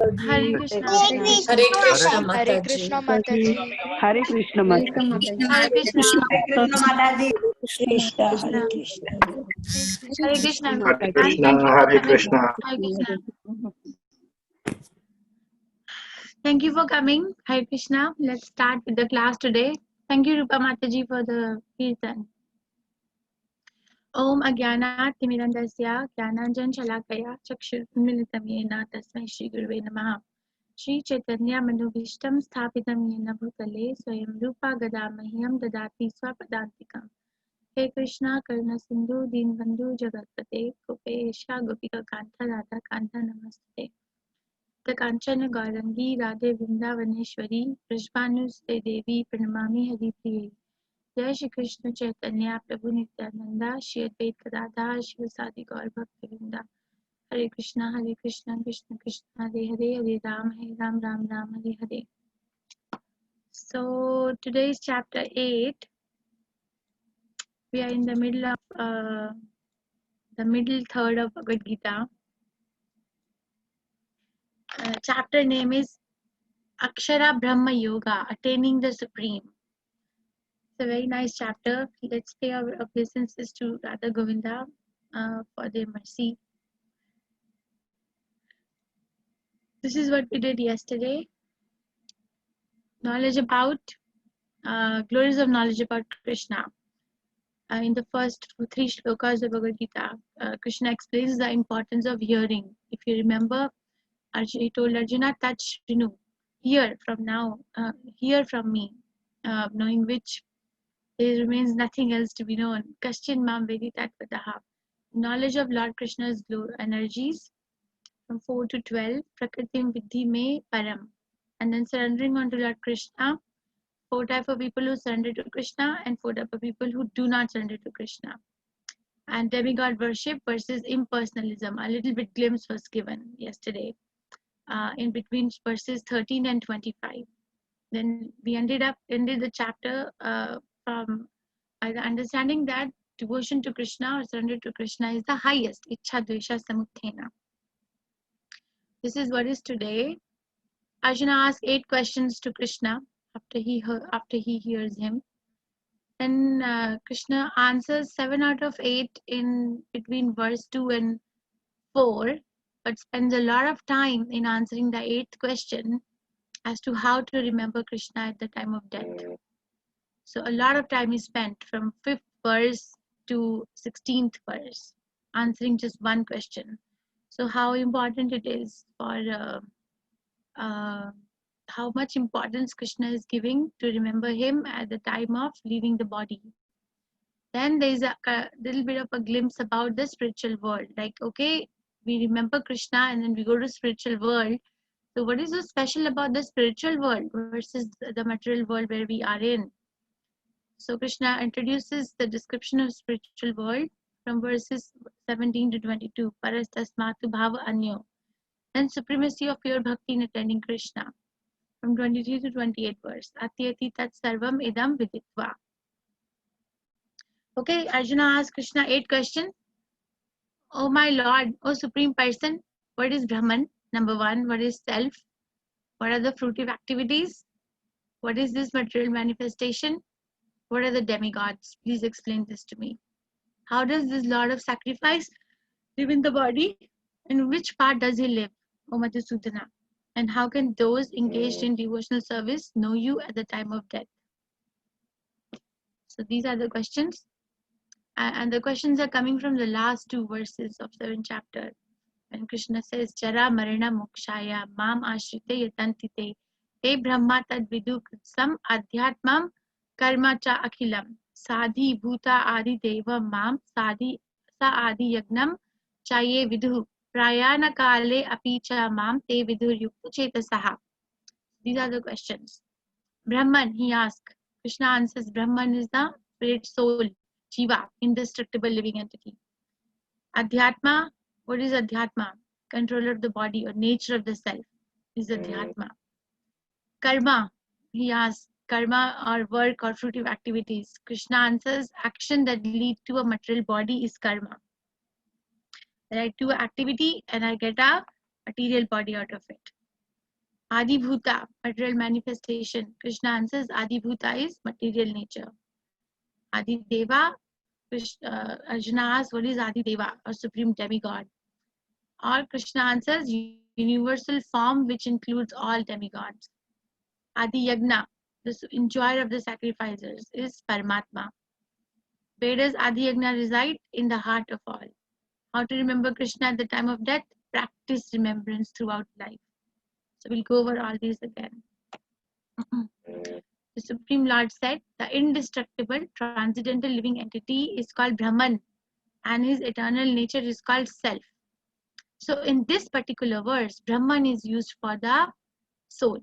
Hare Krishna. Hare Krishna Hare Mataji. Krishna Mataji. Hare Krishna Mataji. Hare Krishna. Krishna, Hare Krishna. Hare Krishna. Hare Krishna, Hare Krishna. Hare Krishna. Thank you for coming. Hare Krishna. Let's start with the class today. Thank you, Rupa Mataji, for the kirtan. Om Agyanat Timirandasya Gyananjan Shalakaya Chakshurmilitam Yena Tasmai Shri Guruve Namaha. Shri Chaitanya Manubhishtam Sthapitam Yena Bhutale Swayam Rupa Gadamahyam Dadati Swapadantikam. Hey Krishna Karuna Sindhu Deenbandhu Jagatpate Gopesha Gopika Kantha Radha Kantha Namaste. The Kanchana Gaurangi Radhe Vrindavaneshwari Prishpanuste Devi Pranamami Haripriye. Jai Shri Krishna Chaitanya Prabhu Nityananda Shri Advait Gadadhar Shivasadi Gaur Bhaktivinoda. Hare Krishna Krishna Krishna Hare Hare Hare Ram Ram Hare Hare. So today's chapter 8. We are in the middle of the middle third of Bhagavad Gita. Chapter name is Akshara Brahma Yoga, Attaining the Supreme. It's a very nice chapter. Let's pay our obeisances to Radha Govinda for their mercy. This is what we did yesterday. Knowledge about, glories of knowledge about Krishna. In the first 3 shlokas of Bhagavad Gita, Krishna explains the importance of hearing. If you remember, he told Arjuna, touch Rinu, hear from now, hear from me, knowing which there remains nothing else to be known. Kaschin mam vedi tatvataha. Knowledge of Lord Krishna's energies from 4 to 12, Prakritim Vidhi Me Param. And then surrendering on to Lord Krishna, 4 types of people who surrender to Krishna and 4 types of people who do not surrender to Krishna. And demigod worship versus impersonalism. A little bit glimpse was given yesterday in between verses 13 and 25. Then we ended the chapter from by the understanding that devotion to Krishna or surrender to Krishna is the highest. Ichha Dvesha Samuthena. This is what is today. Arjuna asks 8 questions to Krishna after he hears him. Then Krishna answers 7 out of 8 in between verse 2 and 4, but spends a lot of time in answering the 8th question as to how to remember Krishna at the time of death. So a lot of time is spent from 5th verse to 16th verse answering just one question. So how important it is for how much importance Krishna is giving to remember him at the time of leaving the body. Then there is a little bit of a glimpse about the spiritual world. Like, okay, we remember Krishna and then we go to spiritual world. So what is so special about the spiritual world versus the material world where we are in? So Krishna introduces the description of spiritual world from verses 17 to 22. Parastasmatu bhava anyo. Then supremacy of pure bhakti in attending Krishna. From 23 to 28 verse. Atyati tat sarvam idam viditva. Okay, Arjuna asks Krishna 8 questions. Oh my Lord, oh Supreme Person, what is Brahman? Number 1, what is self? What are the fruitive activities? What is this material manifestation? What are the demigods? Please explain this to me. How does this Lord of Sacrifice live in the body? In which part does he live, O Madhusudana? And how can those engaged in devotional service know you at the time of death? So these are the questions. And the questions are coming from the last 2 verses of 7th chapter. When Krishna says, Jara Marana Mokshaya Mam Ashrite Yatantite Te Brahma Tad Vidu Kritsam Adhyatmam Karma Cha Akhilam Sadhi Bhuta Adi Deva Mam Sadhi Sa Adi Yagnam Chaye Vidhu Prayana Kale Apicha Mam Te Vidhu Yukta Chetasaha. These are the questions. Brahman, he asks. Krishna answers, Brahman is the spirit soul, Jiva, indestructible living entity. Adhyatma, what is Adhyatma? Controller of the body or nature of the self is Adhyatma. Karma, he asks, karma or work or fruitive activities. Krishna answers, action that lead to a material body is karma. That I do activity and I get a material body out of it. Adibhuta, material manifestation. Krishna answers Adibhuta is material nature. Adideva, Arjuna asks what is Adideva or supreme demigod. Or Krishna answers universal form which includes all demigods. Adi Yagna, the enjoyer of the sacrifices, is Paramatma. Where does Adi Yagna reside? In the heart of all. How to remember Krishna at the time of death? Practice remembrance throughout life. So we'll go over all these again. The Supreme Lord said, the indestructible, transcendental living entity is called Brahman, and his eternal nature is called Self. So in this particular verse, Brahman is used for the soul.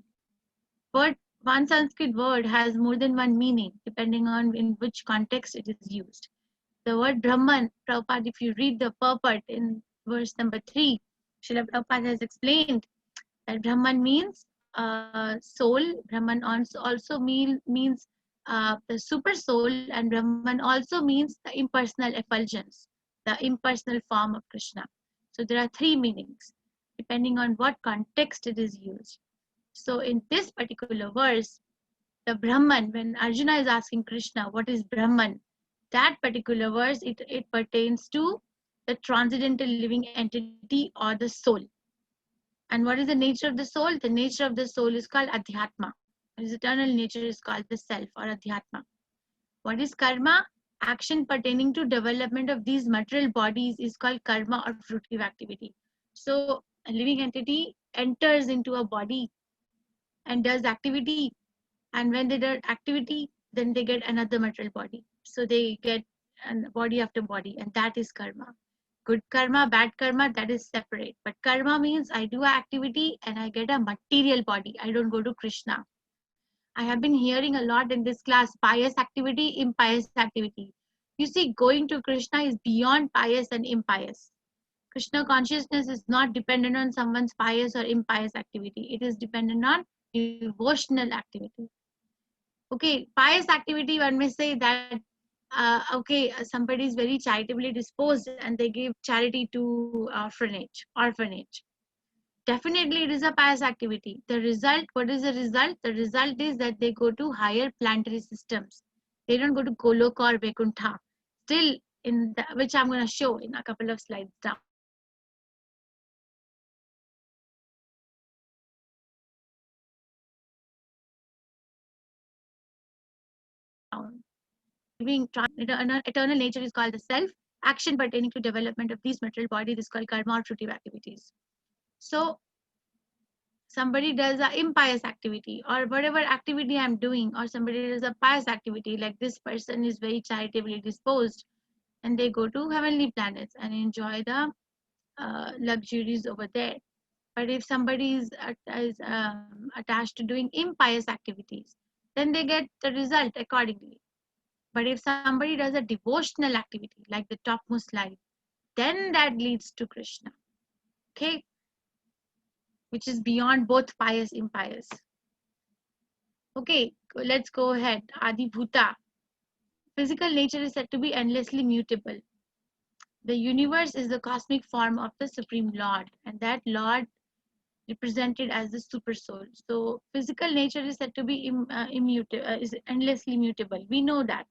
But one Sanskrit word has more than one meaning, depending on in which context it is used. The word Brahman, Prabhupada, if you read the purport in verse number 3, Srila Prabhupada has explained that Brahman means soul. Brahman also means the super soul, and Brahman also means the impersonal effulgence, the impersonal form of Krishna. So there are three meanings, depending on what context it is used. So in this particular verse, the Brahman, when Arjuna is asking Krishna, what is Brahman? That particular verse, it pertains to the transcendental living entity or the soul. And what is the nature of the soul? The nature of the soul is called Adhyatma. His eternal nature is called the self or Adhyatma. What is karma? Action pertaining to development of these material bodies is called karma or fruitive activity. So a living entity enters into a body and does activity, and when they do activity, then they get another material body. So they get body after body, and that is karma. Good karma, bad karma, that is separate. But karma means I do activity and I get a material body. I don't go to Krishna. I have been hearing a lot in this class, pious activity, impious activity. You see, going to Krishna is beyond pious and impious. Krishna consciousness is not dependent on someone's pious or impious activity. It is dependent on devotional activity. Okay, pious activity, one may say that somebody is very charitably disposed and they give charity to orphanage. Definitely it is a pious activity. The result, what is the result? The result is that they go to higher planetary systems. They don't go to Goloka or Vaikuntha. Still, which I'm going to show in a couple of slides down. Eternal nature is called the self. Action pertaining to development of these material bodies is called karma or fruitive activities. So somebody does a impious activity, or whatever activity I'm doing, or somebody does a pious activity, like this person is very charitably disposed, and they go to heavenly planets and enjoy the luxuries over there. But if somebody is attached to doing impious activities, then they get the result accordingly. But if somebody does a devotional activity, like the topmost slide, then that leads to Krishna. Okay? Which is beyond both pious and impious. Okay, let's go ahead. Adibhuta. Physical nature is said to be endlessly mutable. The universe is the cosmic form of the Supreme Lord, and that Lord represented as the super soul. So physical nature is said to be is endlessly mutable. We know that.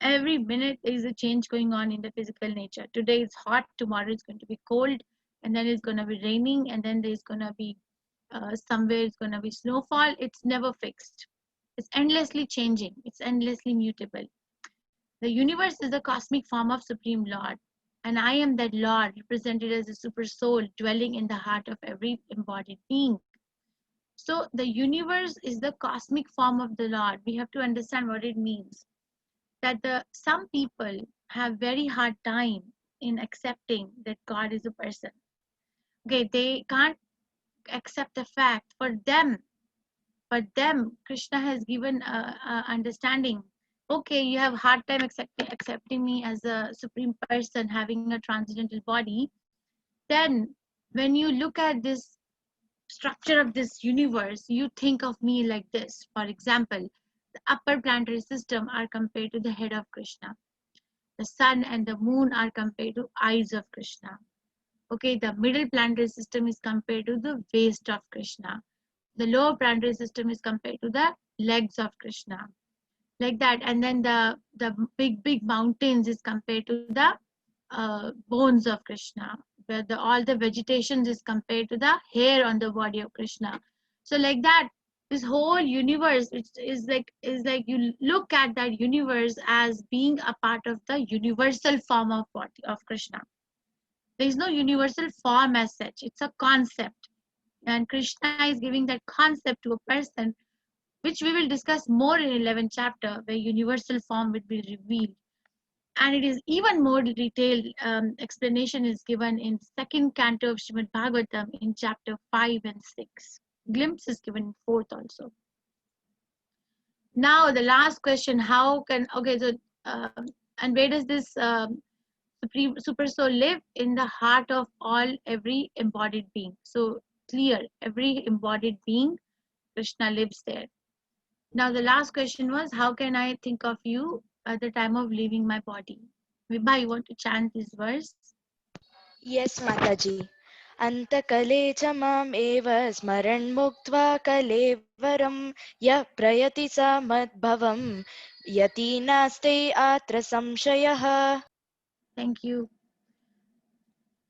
Every minute there is a change going on in the physical nature. Today it's hot, tomorrow it's going to be cold, and then it's going to be raining, and then there's going to be somewhere it's going to be snowfall. It's never fixed. It's endlessly changing. It's endlessly mutable. The universe is the cosmic form of Supreme Lord, and I am that Lord represented as a super soul dwelling in the heart of every embodied being. So the universe is the cosmic form of the Lord. We have to understand what it means. That some people have very hard time in accepting that God is a person. Okay, they can't accept the fact. For them, Krishna has given a understanding. Okay, you have hard time accepting me as a supreme person having a transcendental body. Then, when you look at this structure of this universe, you think of me like this. For example, the upper planetary system are compared to the head of Krishna. The sun and the moon are compared to eyes of Krishna. Okay, the middle planetary system is compared to the waist of Krishna. The lower pranary system is compared to the legs of Krishna, like that. And then the big mountains is compared to the bones of Krishna, where all the vegetations is compared to the hair on the body of Krishna. So like that, this whole universe, which is like you look at that universe as being a part of the universal form of body of Krishna. There is no universal form as such. It's a concept, and Krishna is giving that concept to a person, which we will discuss more in 11th chapter, where universal form will be revealed. And it is even more detailed explanation is given in second canto of Srimad Bhagavatam in chapter 5 and 6. Glimpse is given in fourth also. Now the last question: how can and where does this supreme super soul live? In the heart of every embodied being. So clear, every embodied being, Krishna lives there. Now the last question was, how can I think of you at the time of leaving my body? Vibha, you want to chant this verse? Yes, Mataji. Antakale च मामेव स्मरन्मुक्त्वा कलेवरं यः प्रयति स मद्भवं यति नास्ते अत्र संशयः. Thank you.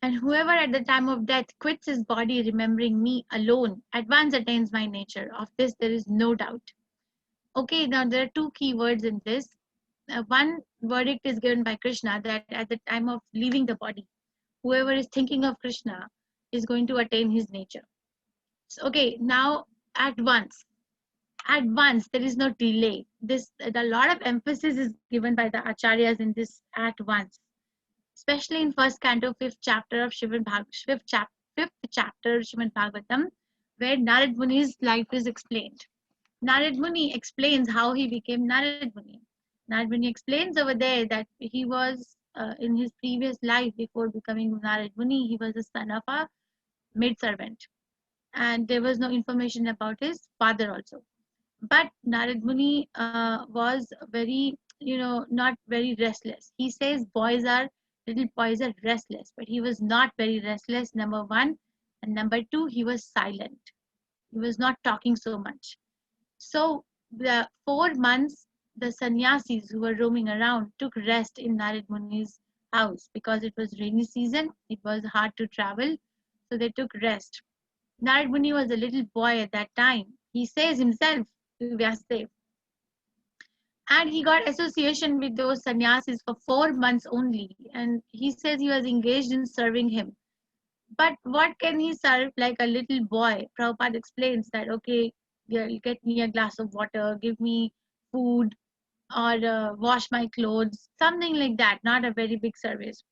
And whoever at the time of death quits his body remembering me alone at once attains my nature. Of this there is no doubt. Okay, now there are two key words in this. One verdict is given by Krishna that at the time of leaving the body, whoever is thinking of Krishna is going to attain his nature. So, okay, now at once, there is no delay. A lot of emphasis is given by the acharyas in this at once, especially in first canto, fifth chapter of fifth chapter of Srimad Bhagavatam, where Narad Muni's life is explained. Narad Muni explains how he became Narad Muni. Narad Muni explains over there that he was in his previous life before becoming Narad Muni, he was the son of a maid servant, and there was no information about his father also. But Narad Muni was very, not very restless. He says little boys are restless, but he was not very restless, number one. And number two, he was silent. He was not talking so much. So the 4 months, the sannyasis who were roaming around took rest in Narad Muni's house because it was rainy season. It was hard to travel. So they took rest. Narad Muni was a little boy at that time. He says himself to Vyasadeva. And he got association with those sannyasis for 4 months only. And he says he was engaged in serving him. But what can he serve like a little boy? Prabhupada explains that, okay, get me a glass of water, give me food, or wash my clothes, something like that, not a very big service.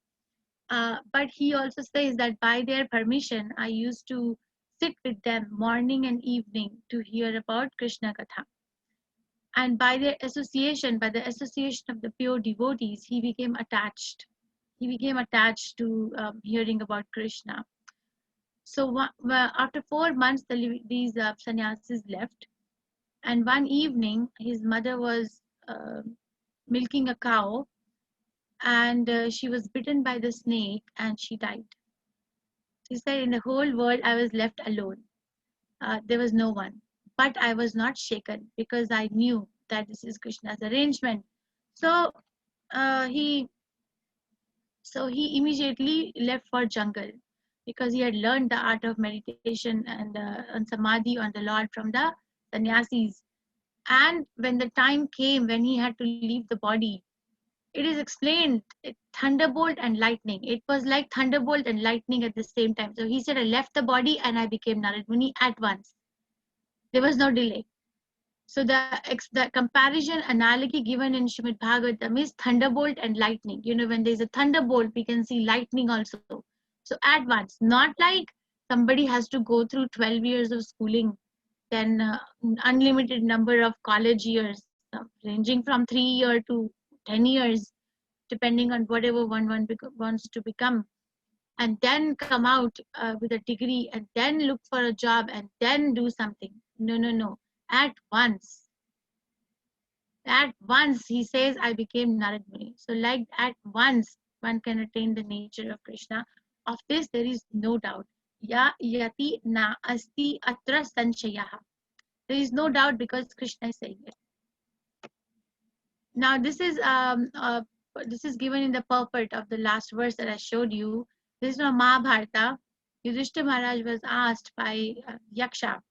But he also says that by their permission, I used to sit with them morning and evening to hear about Krishna Katha. And by the association of the pure devotees, he became attached. He became attached to hearing about Krishna. So after 4 months, these sannyasis left. And one evening, his mother was milking a cow, and she was bitten by the snake and she died. She said, in the whole world, I was left alone. There was no one. But I was not shaken because I knew that this is Krishna's arrangement. So he immediately left for jungle because he had learned the art of meditation and samadhi on the Lord from the sannyasis. And when the time came when he had to leave the body, it is explained thunderbolt and lightning. It was like thunderbolt and lightning at the same time. So he said, I left the body and I became Narad Muni at once. There was no delay. So the comparison analogy given in Srimad Bhagavatam is thunderbolt and lightning. When there's a thunderbolt, we can see lightning also. So at once, not like somebody has to go through 12 years of schooling, then unlimited number of college years, ranging from 3 years to 10 years, depending on whatever one wants to become, and then come out with a degree and then look for a job and then do something. No. At once, he says, I became Narad Muni. So like at once, one can attain the nature of Krishna. Of this, there is no doubt. ya yati na asti atra sanshayah. There is no doubt because Krishna is saying it. Now this is given in the purport of the last verse that I showed you. This is from Mahabharata. Yudhishthira Maharaj was asked by Yaksha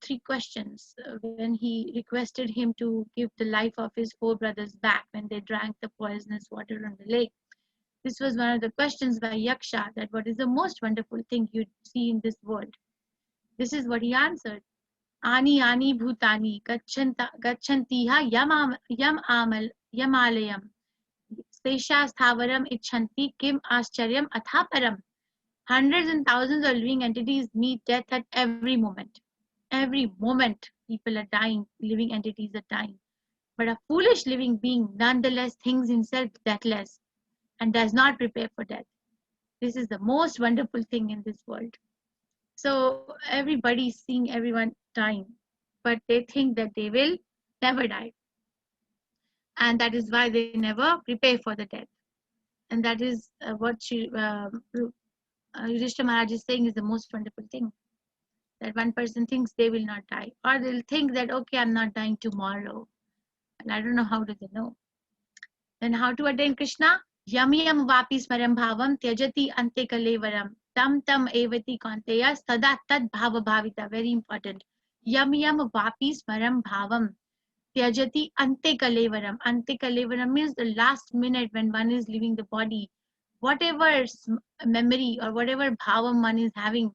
3 questions when he requested him to give the life of his 4 brothers back when they drank the poisonous water on the lake. This was one of the questions by Yaksha, that what is the most wonderful thing you see in this world? This is what he answered. Ani ani bhutani gachantiha yamalayam Sesha sthavaram icchanti kim ascharyam athaparam. Hundreds and thousands of living entities meet death at every moment. Every moment people are dying, living entities are dying. But a foolish living being nonetheless thinks himself deathless and does not prepare for death. This is the most wonderful thing in this world. So everybody is seeing everyone dying, but they think that they will never die. And that is why they never prepare for the death. And that is what Yudhishthira Maharaj is saying is the most wonderful thing. That one person thinks they will not die. Or they'll think that, okay, I'm not dying tomorrow. And I don't know how do they know. Then how to attain Krishna? Yamyam vapi smaram bhavam tyajati ante kalevaram tam tam evati kanteya sada tad bhava bhavita. Very important. Yamyam vapi smaram bhavam tyajati ante kalevaram. Ante kalevaram means the last minute when one is leaving the body. Whatever memory or whatever bhavam one is having,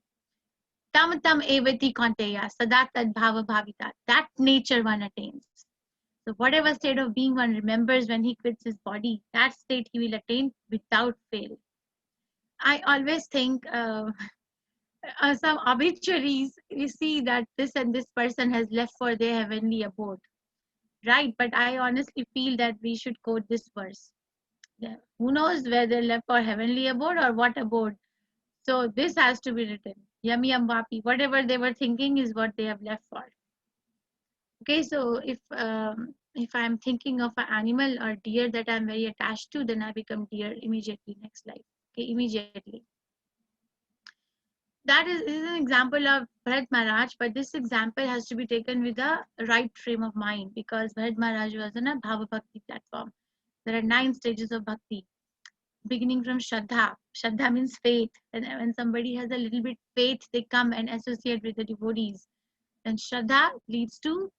tam tam evati kanteya sada tad bhava bhavita. That nature one attains. So whatever state of being one remembers when he quits his body, that state he will attain without fail. I always think some obituaries, we see that this and this person has left for their heavenly abode. Right, but I honestly feel that we should quote this verse. Yeah. Who knows where they left for heavenly abode or what abode? So this has to be written. Yami Ambapi, whatever they were thinking is what they have left for. Okay, so if I'm thinking of an animal or deer that I'm very attached to, then I become deer immediately next life. Okay, immediately. That is an example of Bharat Maharaj, but this example has to be taken with the right frame of mind because Bharat Maharaj was on a Bhava Bhakti platform. There are 9 stages of bhakti, beginning from Shraddha. Shraddha means faith. And when somebody has a little bit faith, they come and associate with the devotees. Then Shraddha leads to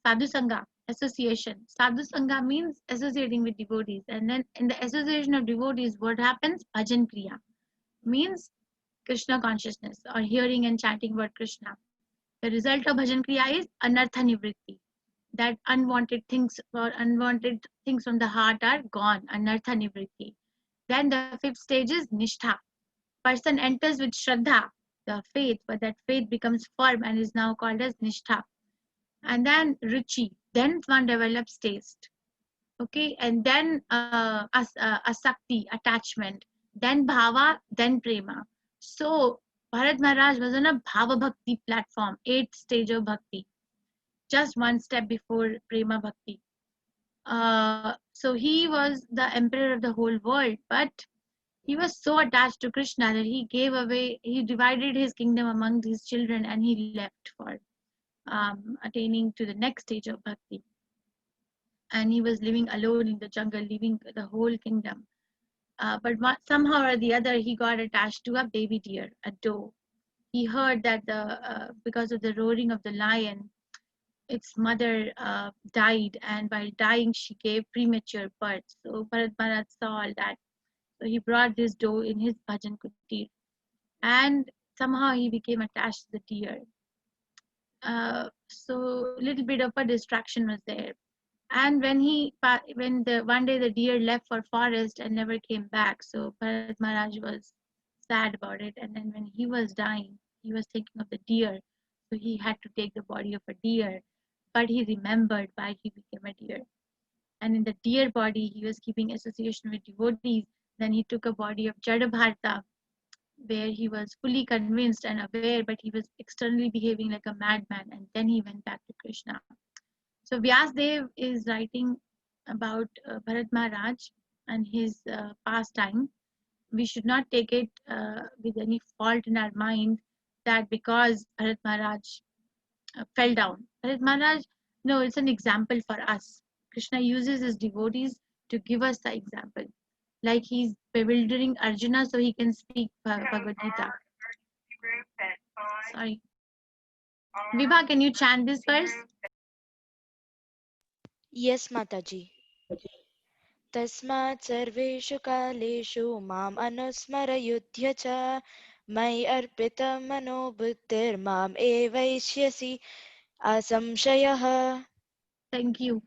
Sadhu Sangha, association. Sadhu Sangha means associating with devotees. And then in the association of devotees, what happens? Bhajan Kriya means Krishna consciousness or hearing and chanting about Krishna. The result of Bhajan Kriya is Anartha Nivritti. That unwanted things or unwanted things from the heart are gone. Anartha Nivritti. Then the 5th stage is Nishtha. Person enters with Shraddha, the faith, but that faith becomes firm and is now called as Nishtha. And then Ruchi. Then one develops taste. Okay, and then Asakti, attachment. Then Bhava, then Prema. So Bharat Maharaj was on a Bhava Bhakti platform, 8th stage of Bhakti. Just one step before Prema Bhakti. So he was the emperor of the whole world, but he was so attached to Krishna that he gave away, he divided his kingdom among his children and he left for attaining to the next stage of bhakti. And he was living alone in the jungle, leaving the whole kingdom. But somehow or the other, he got attached to a baby deer, a doe. He heard that because of the roaring of the lion, its mother died, and while dying, she gave premature birth. So Bharat Maharaj saw all that. So he brought this doe in his bhajan kutir, and somehow he became attached to the deer. So a little bit of a distraction was there. And one day the deer left for forest and never came back. So Bharat Maharaj was sad about it. And then when he was dying, he was thinking of the deer. So he had to take the body of a deer. But he remembered why he became a deer. And in the deer body, he was keeping association with devotees. Then he took a body of Jadabharta, where he was fully convinced and aware, but he was externally behaving like a madman. And then he went back to Krishna. So Vyasdev is writing about Bharat Maharaj and his pastime, we should not take it with any fault in our mind that because Bharat Maharaj fell down. Bharat Maharaj, no, it's an example for us. Krishna uses his devotees to give us the example. Like he's bewildering Arjuna so he can speak Bhagavad Gita. Sorry. Vibha, can you chant this verse? Yes, Mataji. तस्मात् सर्वेषु कालेषु माम् अनुस्मरयुध्य च मयि अर्पितमनो बुद्धिर्माम् एवैष्यसि असंशयः. Thank you.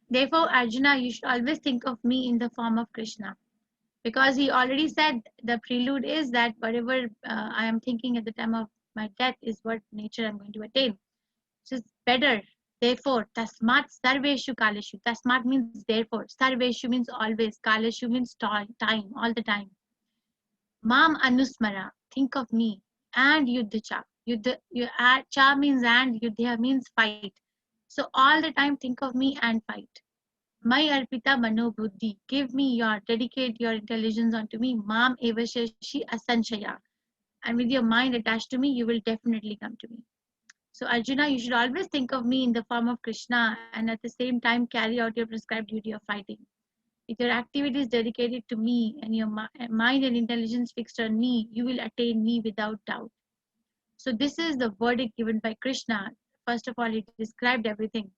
Therefore, Arjuna, you should always think of me in the form of Krishna. Because he already said the prelude is that whatever I am thinking at the time of my death is what nature I'm going to attain. So it's better. Therefore, tasmat sarveshu kaleshu. Tasmat means therefore. Sarveshu means always. Kaleshu means time, all the time. Mam anusmara. Think of me. And yuddhacha. Cha means and, yuddha means fight. So all the time think of me and fight. My arpita mano buddhi. Give me your, dedicate your intelligence unto me. Mam evashashi asanshaya. And with your mind attached to me, you will definitely come to me. So Arjuna, you should always think of me in the form of Krishna and at the same time carry out your prescribed duty of fighting. If your activity is dedicated to me and your mind and intelligence fixed on me, you will attain me without doubt. So this is the verdict given by Krishna. First of all, he described everything,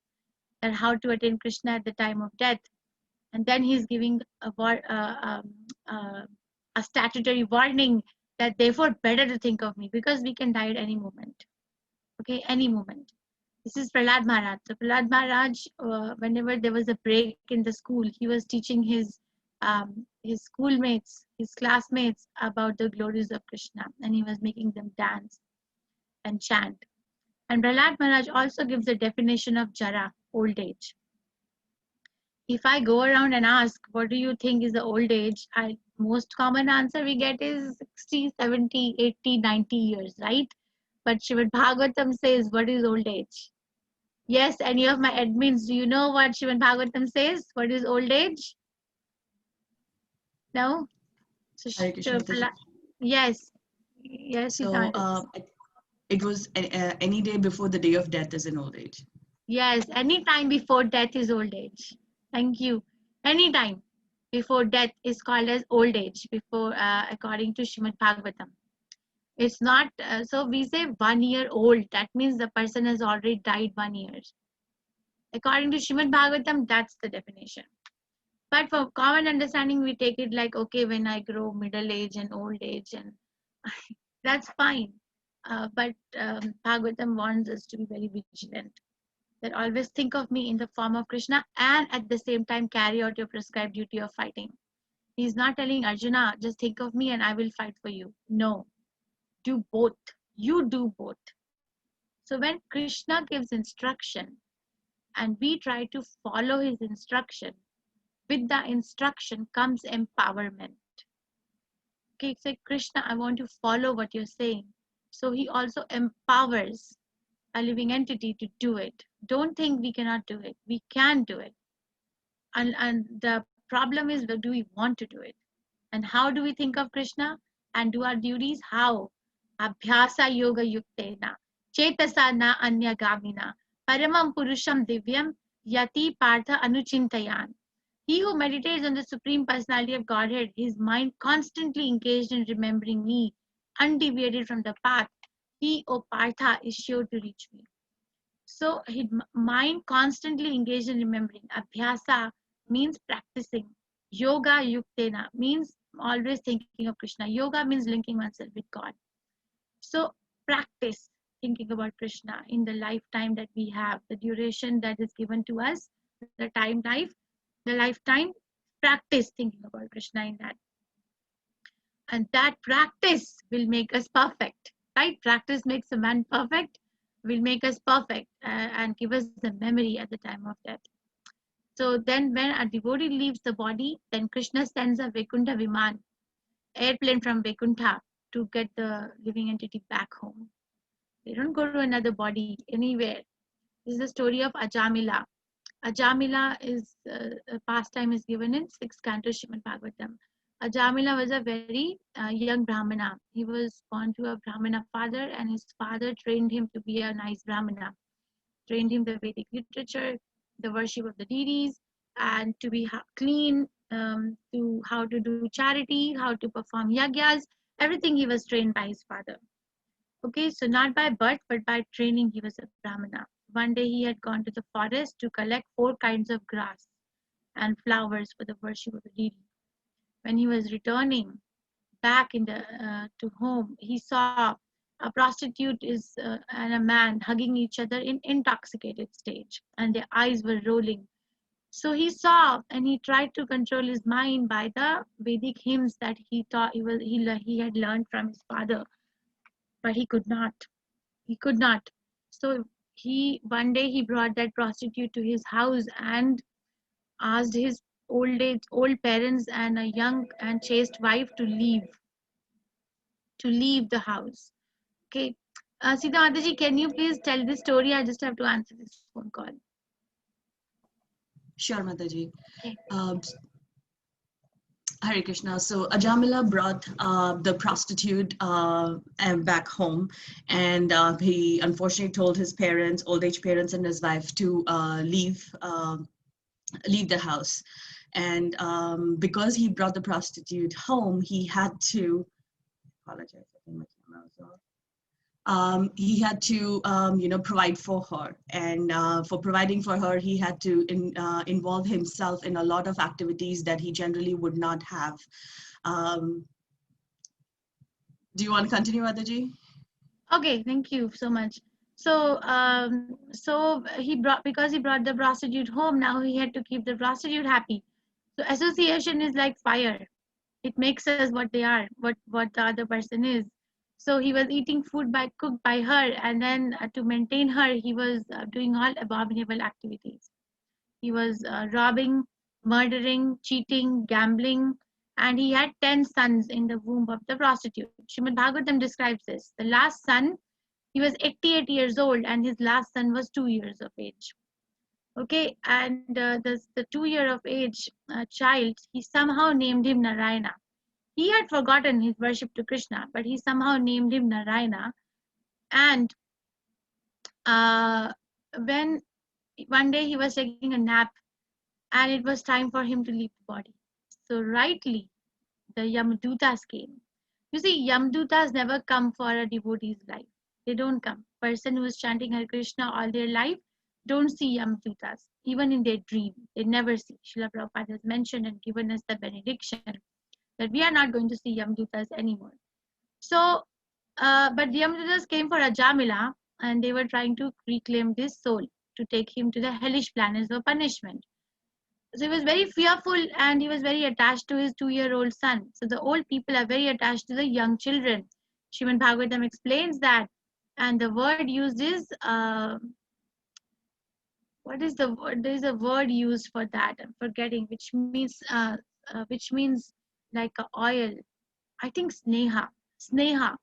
that how to attain Krishna at the time of death. And then he's giving a statutory warning that therefore better to think of me because we can die at any moment. Okay, any moment. This is Prahlad Maharaj. So Prahlad Maharaj, whenever there was a break in the school, he was teaching his schoolmates, his classmates about the glories of Krishna, and he was making them dance and chant. And Prahlad Maharaj also gives a definition of Jara, old age. If I go around and ask, what do you think is the old age? Most common answer we get is 60, 70, 80, 90 years, right? But Srimad Bhagavatam says, what is old age? Yes, any of my admins, do you know what Srimad Bhagavatam says? What is old age? No? So, Hare Krishna, Mataji. yes. Yes, So it was any day before the day of death is an old age. Yes, any time before death is old age. Thank you. Any time before death is called as old age, before according to Srimad Bhagavatam. It's not, so we say 1 year old. That means the person has already died 1 year. According to Srimad Bhagavatam, that's the definition. But for common understanding, we take it like, okay, when I grow middle age and old age, and that's fine. But Bhagavatam warns us to be very vigilant. That always think of me in the form of Krishna and at the same time carry out your prescribed duty of fighting. He's not telling Arjuna, just think of me and I will fight for you. No, do both. You do both. So when Krishna gives instruction and we try to follow his instruction, with the instruction comes empowerment. Okay, say Krishna, I want to follow what you're saying. So he also empowers a living entity to do it. Don't think we cannot do it. We can do it. And the problem is, do we want to do it? And how do we think of Krishna and do our duties? How? Abhyasa yoga yuktena, chetasa na anya gamina, paramam purusham divyam, yati partha anuchintayan. He who meditates on the Supreme Personality of Godhead, his mind constantly engaged in remembering me, undeviated from the path, he, O Partha, is sure to reach me. So his mind constantly engaged in remembering. Abhyasa means practicing. Yoga yuktena means always thinking of Krishna. Yoga means linking oneself with God. So practice thinking about Krishna in the lifetime that we have, the duration that is given to us, the lifetime, practice thinking about Krishna in that. And that practice will make us perfect, right? Practice makes a man perfect, will make us perfect and give us the memory at the time of death. So then when a devotee leaves the body, then Krishna sends a Vaikuntha Viman, airplane from Vaikuntha to get the living entity back home. They don't go to another body anywhere. This is the story of Ajamila. Ajamila is a pastime is given in 6th canto Srimad Bhagavatam. Ajamila was a very young Brahmana. He was born to a Brahmana father, and his father trained him to be a nice Brahmana, trained him the Vedic literature, the worship of the deities, and to be clean, to how to do charity, how to perform yagyas. Everything he was trained by his father. Okay, so not by birth, but by training, he was a Brahmana. One day he had gone to the forest to collect 4 kinds of grass and flowers for the worship of the deity. When he was returning back to home, he saw a prostitute and a man hugging each other in intoxicated stage, and their eyes were rolling. So he saw, and he tried to control his mind by the Vedic hymns that he thought he had learned from his father, but he could not. He could not. So one day he brought that prostitute to his house and asked his old parents and a young and chaste wife to leave the house. Okay. Sita Mataji, can you please tell this story? I just have to answer this phone call. Sure, Mataji. Okay. Hare Krishna. So Ajamila brought the prostitute back home, and he unfortunately told his parents, old age parents, and his wife to leave the house. And because he brought the prostitute home, he had to apologize. I think my camera was off. He had to, provide for her, and for providing for her, he had to involve himself in a lot of activities that he generally would not have. Do you want to continue, Adaji? Okay, thank you so much. So, because he brought the prostitute home, now he had to keep the prostitute happy. So association is like fire. It makes us what they are, what the other person is. So he was eating food cooked by her, and then to maintain her, he was doing all abominable activities. He was robbing, murdering, cheating, gambling, and he had 10 sons in the womb of the prostitute. Srimad Bhagavatam describes this. The last son, he was 88 years old, and his last son was 2 years of age. Okay, and the 2 year of age child, he somehow named him Narayana. He had forgotten his worship to Krishna, but he somehow named him Narayana. And when one day he was taking a nap, and it was time for him to leave the body. So rightly, the Yamadutas came. You see, Yamadutas never come for a devotee's life. They don't come. Person who is chanting Hare Krishna all their life don't see Yamadutas. Even in their dream, they never see. Srila Prabhupada has mentioned and given us the benediction that we are not going to see Yamadutas anymore. So, but the Yamadutas came for Ajamila, and they were trying to reclaim this soul to take him to the hellish planets of punishment. So he was very fearful, and he was very attached to his 2-year-old son. So the old people are very attached to the young children. Srimad Bhagavatam explains that, and the word used is what is the word? There is a word used for that. I'm forgetting, which means like a oil. I think sneha. Sneha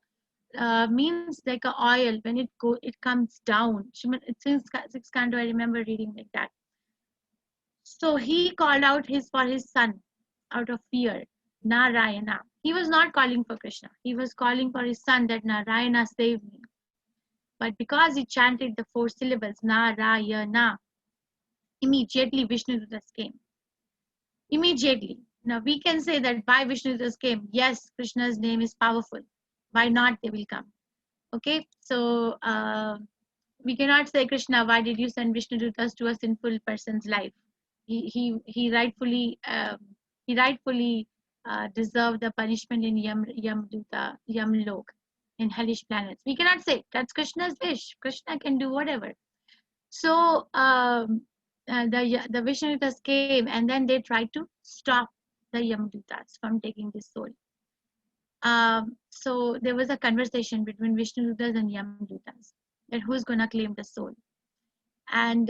means like a oil when it comes down. It's in 6 canto. I remember reading like that. So he called out for his son out of fear, Narayana. He was not calling for Krishna. He was calling for his son that Narayana save me. But because he chanted the 4 syllables, Narayana, immediately Vishnudutas came. Immediately. Now we can say that why Vishnudutas came. Yes, Krishna's name is powerful. Why not they will come? Okay, so we cannot say, Krishna, why did you send Vishnudutas to a sinful person's life? He rightfully deserved the punishment in Yamlok, in hellish planets. We cannot say that's Krishna's wish. Krishna can do whatever. So the Vishnudutas came, and then they tried to stop the Yamdutas from taking this soul. So there was a conversation between Vishnudutas and Yamdutas that who's gonna claim the soul. And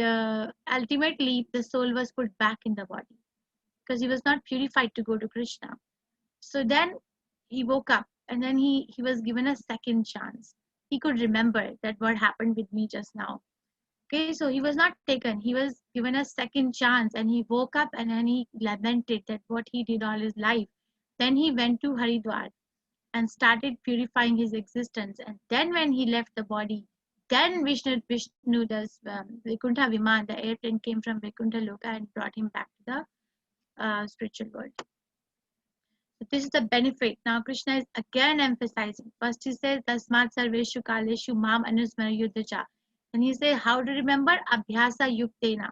ultimately the soul was put back in the body because he was not purified to go to Krishna. So then he woke up, and then he was given a second chance. He could remember that what happened with me just now. Okay, so he was not taken. He was given a second chance, and he woke up, and then he lamented that what he did all his life, Then he went to Haridwar and started purifying his existence. And then when he left the body, then Vishnu does Vaikuntha Viman, the airplane came from Vaikuntha Loka and brought him back to the spiritual world. So this is the benefit. Now Krishna is again emphasizing. First he says, Tasmat Sarveshu Kaleshu Mam Anusmara Yuddhacha. And he says, how to remember? Abhyasa Yuktena.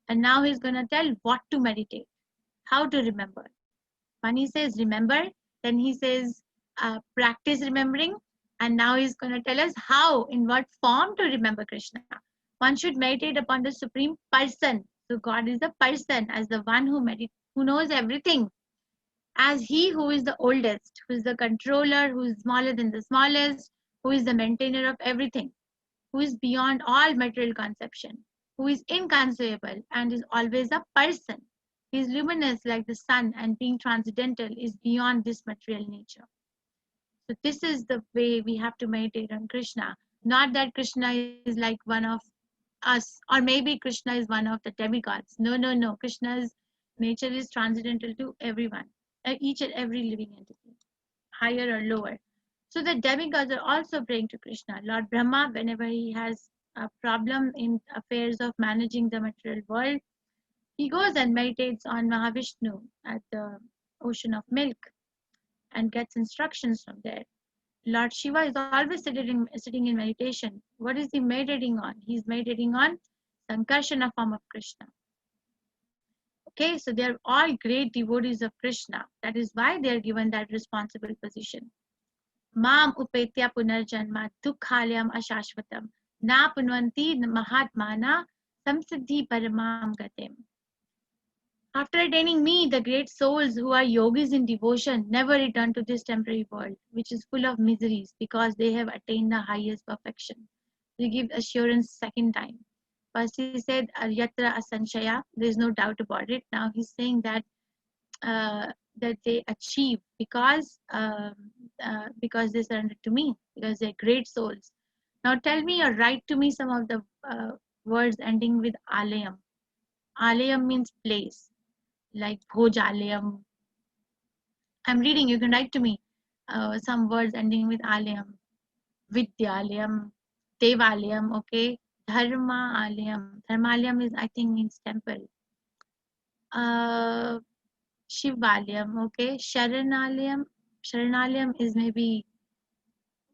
And now he's going to tell what to meditate, how to remember. When he says remember, then he says practice remembering. And now he's going to tell us how, in what form to remember Krishna. One should meditate upon the Supreme Person. So God is the person, as the one who knows everything. As he who is the oldest, who is the controller, who is smaller than the smallest, who is the maintainer of everything, who is beyond all material conception, who is inconceivable and is always a person. He is luminous like the sun, and being transcendental is beyond this material nature. So this is the way we have to meditate on Krishna. Not that Krishna is like one of us, or maybe Krishna is one of the demigods. No, no, no. Krishna's nature is transcendental to everyone, each and every living entity, higher or lower. So the demigods are also praying to Krishna. Lord Brahma, whenever he has a problem in affairs of managing the material world, he goes and meditates on Mahavishnu at the ocean of milk and gets instructions from there. Lord Shiva is always sitting in meditation. What is he meditating on? He's meditating on Sankarsana form of Krishna. Okay, so they are all great devotees of Krishna. That is why they are given that responsible position. Mam upetya punarjanma dukhalyam ashashvatam na punvanti mahatmana samsiddhi paramam gatim. After attaining me, the great souls who are yogis in devotion never return to this temporary world, which is full of miseries, because they have attained the highest perfection. They give assurance second time. First he said, Yatra asanshaya, there is no doubt about it. Now he's saying that that they achieve because they surrender to me, because they're great souls. Now tell me or write to me some of the words ending with alayam. Alayam means place, like Bhojalayam. I'm reading, you can write to me some words ending with alayam. Vidyalayam, Devalayam, okay. Dharma alayam. Dharmalayam is, I think, means temple. Shivalayam, okay. Sharanalayam. Sharanalayam is maybe,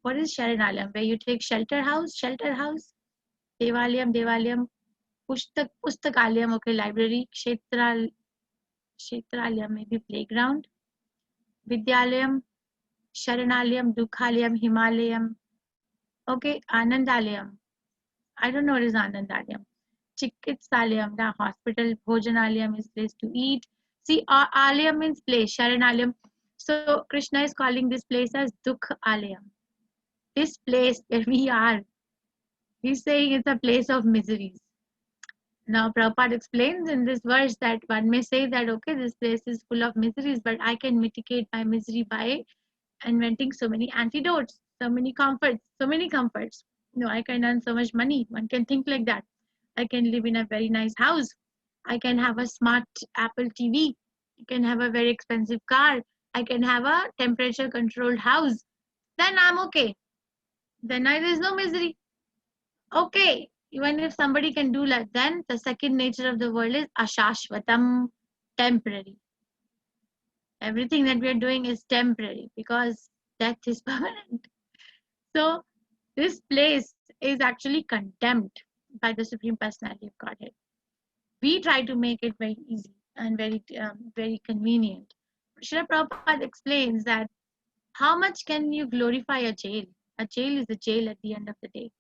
what is Sharanalayam? Where you take shelter house? Shelter house. Devalayam, Devalayam. Pustakalayam, okay, library. Kshetralayam, maybe playground. Vidyalayam, Sharanalayam, Dukhalayam, Himalayam. Okay, Anandalayam. I don't know what is Anandalayam. Chikitsalayam, the hospital. Bhojanalayam is place to eat. See, Alayam means place, Sharanalayam. So Krishna is calling this place as Dukh Alayam. This place where we are, he's saying it's a place of miseries. Now Prabhupada explains in this verse that one may say that, okay, this place is full of miseries, but I can mitigate my misery by inventing so many antidotes, so many comforts. No, I can earn so much money. One can think like that. I can live in a very nice house. I can have a smart Apple TV. I can have a very expensive car. I can have a temperature controlled house. Then I'm okay. Then there is no misery. Okay, even if somebody can do that, then the second nature of the world is ashashvatam, temporary. Everything that we are doing is temporary because death is permanent. So this place is actually condemned by the Supreme Personality of Godhead. We try to make it very easy and very convenient. Srila Prabhupada explains that how much can you glorify a jail? A jail is a jail at the end of the day.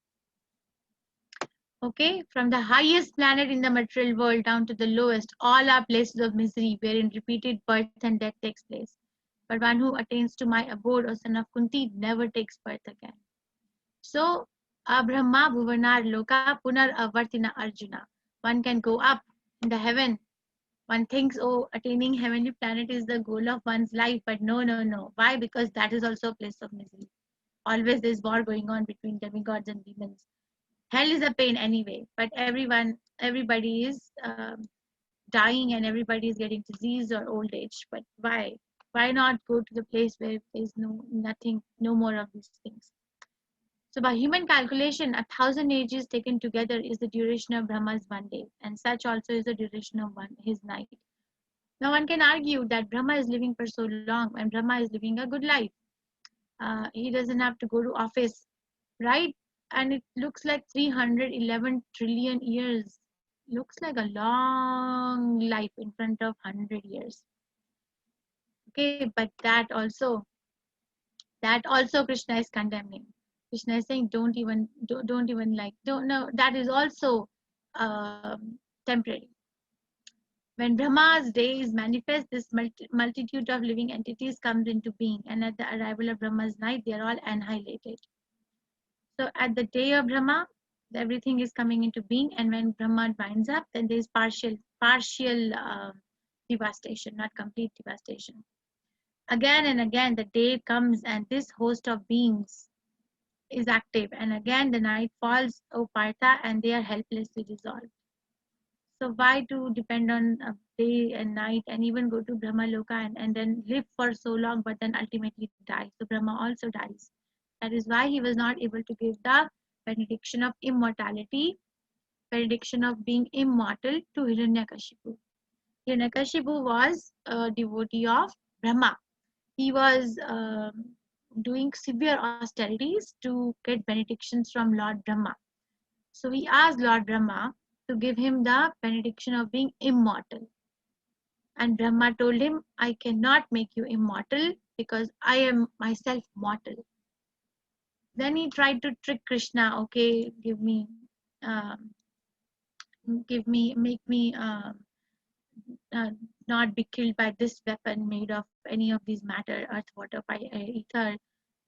Okay, from the highest planet in the material world down to the lowest, all are places of misery wherein repeated birth and death takes place. But one who attains to my abode, O son of Kunti, never takes birth again. So, Abrahma Bhuvanar Loka Punar Avartina Arjuna. One can go up in the heaven. One thinks, oh, attaining heavenly planet is the goal of one's life. But no, no, no. Why? Because that is also a place of misery. Always there's war going on between demigods and demons. Hell is a pain anyway, but everybody is dying and everybody is getting disease or old age. But why? Why not go to the place where there's nothing, no more of these things? So by human calculation, 1,000 ages taken together is the duration of Brahma's one day, and such also is the duration of his night. Now one can argue that Brahma is living for so long, and Brahma is living a good life. He doesn't have to go to office, right? And it looks like 311 trillion years. Looks like a long life in front of 100 years. Okay, but that also Krishna is condemning. Krishna is saying, don't even don't know, that is also temporary. When Brahma's day is manifest, this multitude of living entities comes into being, and at the arrival of Brahma's night, they are all annihilated. So at the day of Brahma, everything is coming into being, and when Brahma winds up, then there is partial devastation, not complete devastation. Again and again, the day comes, and this host of beings is active, and again the night falls, O Partha, and they are helplessly dissolved. So why to depend on day and night, and even go to Brahma Loka and then live for so long, but then ultimately die? So Brahma also dies. That is why he was not able to give the benediction of immortality, benediction of being immortal to Hiranyakashipu. Hiranyakashipu was a devotee of Brahma. He was doing severe austerities to get benedictions from Lord Brahma. So he asked Lord Brahma to give him the benediction of being immortal. And Brahma told him, I cannot make you immortal because I am myself mortal. Then he tried to trick Krishna. Okay, make me not be killed by this weapon made of any of these matter, earth, water, fire, ether,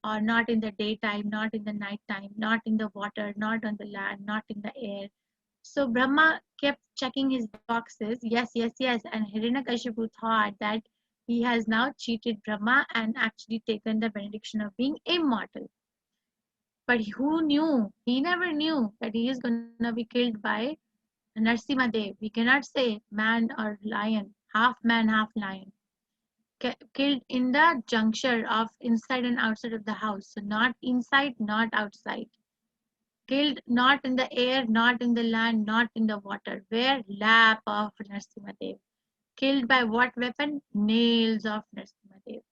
or not in the daytime, not in the nighttime, not in the water, not on the land, not in the air. So Brahma kept checking his boxes, yes, yes, yes, and Hiranyakashipu thought that he has now cheated Brahma and actually taken the benediction of being immortal. But who knew? He never knew that he is going to be killed by Narsimha Dev. We cannot say man or lion, half man, half lion. Killed in the juncture of inside and outside of the house. So not inside, not outside. Killed not in the air, not in the land, not in the water. Where? Lap of Narsimhadev. Killed by what weapon? Nails of Narsimhadev.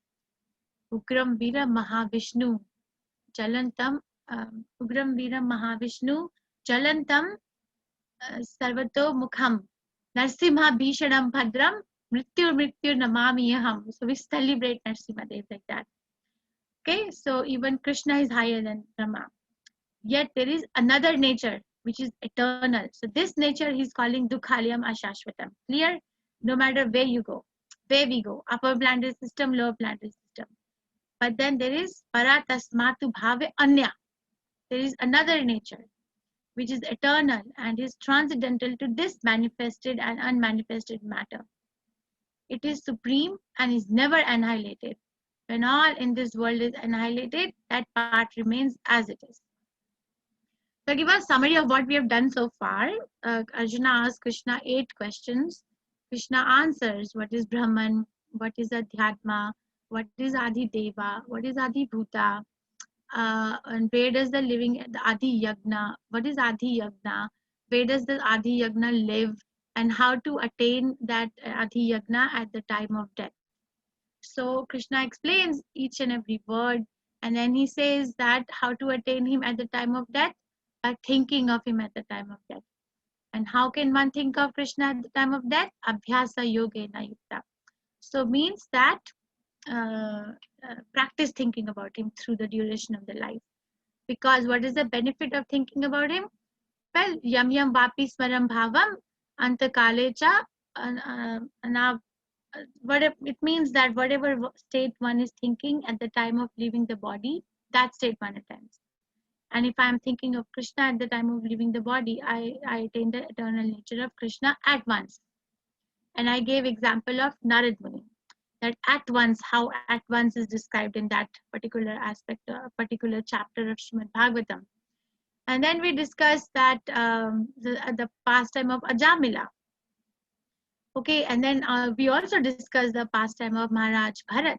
Ugram Vira Mahavishnu. Jalantam. Ugram Vira Mahavishnu. Jalantam Sarvato Mukham. Narsimha Bhishanam Bhadram. Mrityu Namami Yaham. So we celebrate Narsimhadev like that. Okay, so even Krishna is higher than Brahma. Yet there is another nature which is eternal. So this nature he's calling Dukhalayam Ashashvatam. Clear? No matter where you go, where we go, upper planetary system, lower planetary system. But then there is Paratasmatu Bhave Anya. There is another nature which is eternal and is transcendental to this manifested and unmanifested matter. It is supreme and is never annihilated. When all in this world is annihilated, that part remains as it is. So give a summary of what we have done so far. Arjuna asked Krishna 8 questions. Krishna answers what is Brahman, what is Adhyatma, what is Adi Deva, what is Adi Bhuta, and where does the Adi Yagna, what is Adi Yagna, where does the Adi Yagna live, and how to attain that Adi Yagna at the time of death. So Krishna explains each and every word, and then he says that how to attain him at the time of death, by thinking of him at the time of death. And how can one think of Krishna at the time of death? Abhyasa yogena yukta. So means that practice thinking about him through the duration of the life. Because what is the benefit of thinking about him? Well, yam yam vapi smaram bhavam antakalecha. It means that whatever state one is thinking at the time of leaving the body, that state one attends. And if I am thinking of Krishna at the time of leaving the body, I attain the eternal nature of Krishna at once. And I gave example of Narad Muni, that at once, how at once is described in that particular aspect, particular chapter of Srimad Bhagavatam. And then we discussed that the pastime of Ajamila. Okay, and then we also discussed the pastime of Maharaj Bharat.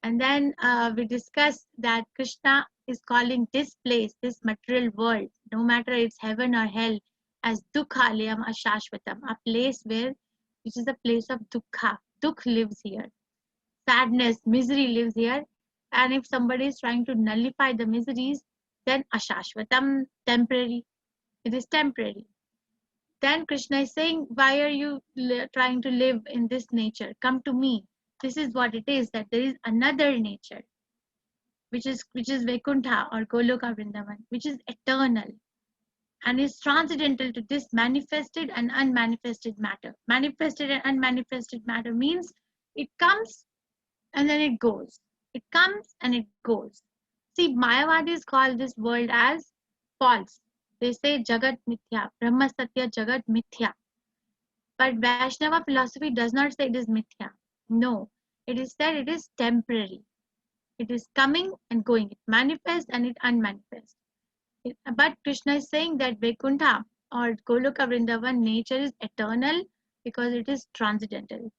And then we discussed that Krishna is calling this place, this material world, no matter it's heaven or hell, as Dukhalayam Ashashvatam, a place which is a place of Dukha. Dukh lives here. Sadness, misery lives here. And if somebody is trying to nullify the miseries, then Ashashvatam, temporary. It is temporary. Then Krishna is saying, why are you trying to live in this nature? Come to me. This is what it is, that there is another nature, which is Vaikuntha or Goloka Vrindavan, which is eternal and is transcendental to this manifested and unmanifested matter. Manifested and unmanifested matter means it comes and then it goes. It comes and it goes. See, Mayavadis call this world as false. They say Jagat Mithya, Brahma Satya Jagat Mithya. But Vaishnava philosophy does not say it is Mithya. No, it is said it is temporary. It is coming and going. It manifests and it unmanifests. But Krishna is saying that Vaikuntha or Goloka Vrindavan nature is eternal because it is transcendental.